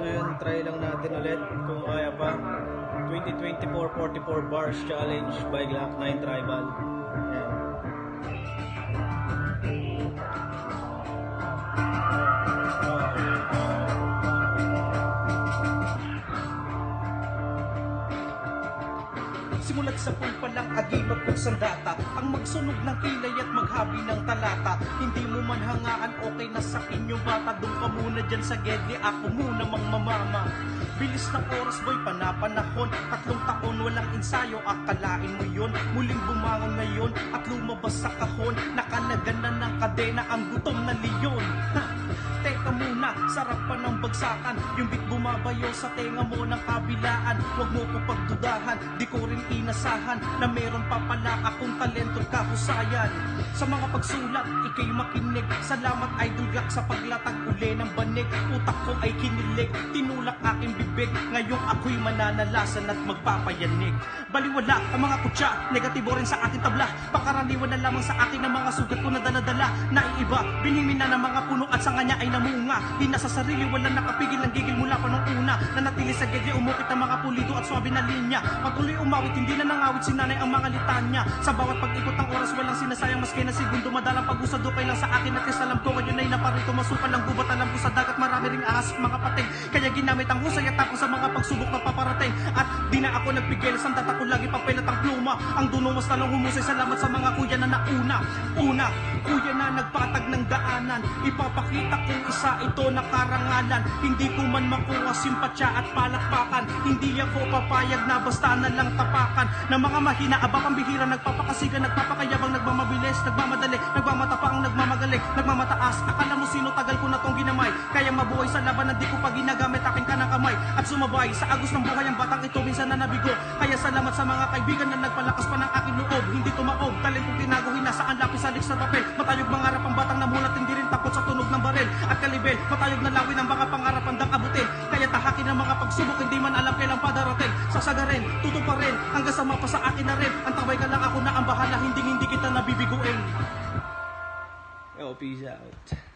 So yun, try lang natin ulit kung kaya pa. 2024 44 bars challenge by Glock 9 Tribal. Ayan. Simulat sa pulpa lang agibag kung sandata, ang magsunog ng kilay at maghabi ng talata. Hindi mo man hangaan, okay na sa inyo bata. Doon ka muna dyan sa gedli, ako muna mang mamama. Bilis ng oras boy, panapanahon. 3 taon walang ensayo, akalain mo yun. Muling bumangon ngayon at lumabas sa kahon. Nakalagan na ng kadena ang gutom na leon. Teka muna, sarap pa ng bagsakan. Yung beat bumabayo sa tenga mo ng kabilaan. Huwag mo ko pagdudahan, di ko rin inasahan na meron pa pala akong talento kahusayan. Sa mga pagsulat, ikay makinig. Salamat Idol Glock sa paglatag uli ng banig. Utak ko ay kinilig, tinulak aking bibig. Ngayong ako'y mananalasan at magpapayanig. Baliwala ang mga kutsa, negatibo rin sa aking tabla. Pakaraniwan na lamang sa akin ang mga sugat ko na daladala. Naiiba, binhimin na ng mga puno at sa kanya ay namunga. Di na sa sarili, wala nakapigil ng gigil mula pa nung una. Nanatili sa gedye, umukit ang mga pulido at swabe na linya. Patuloy umawit, hindi na nangawit si nanay ang mga litanya. Sa bawat pag-ikot ng oras, walang sinasayang maski na segundo. Madalang pag-usad okay lang sa akin at kasalam ko. Ngayon ay naparito, masukan ng gubat. Alam ko sa dagat, marami ring ahas at mga pating. Kaya ginamit ang husay at tapos sa mga pagsubok na paparating. At di na ako nagpigil, sandata ko lagi papel at ang pluma. Ang dunong mas talong humusay, salamat sa mga kuya na nauna. Una, kuya na nagpatag ng daanan. Ipapakita kong isa ito na karangalan. Hindi ko man makuha simpatsya at palakpakan. Hindi ako papayag na basta na lang tapakan na mga mahina, abang bihira, nagpapakasigan, nagpapakayabang, nagmamabilis, nagmamadali, nagmamatapang, nagmamagaling, nagmamataas. Akala mo sino, tagal ko na tong ginamay. Kaya mabuhay sa laban, hindi ko pa ginagamit aking kanang kamay. At sumabay sa agos ng buhay ang batang ito, minsan na nabigo. Kaya salamat sa mga kaibigan na nagpalakas pa ng aking loob. Hindi tumaob, talentong tinaguhin na saan lapis alik sa papel. Matayog mangarap ang batang namulat, hindi rin takot sa tunog ng baril at kalibel. Matayog na lawin ang mga pangarap handang abutin. Kaya tahakin ang mga pagsubok, hindi man alam kailang padarating. Sasagarin, tutuparin, hanggang sa mapasa akin na rin. Ang taway ka lang, ako na ang bahala, hindi kita nabibiguin. Yo, peace out.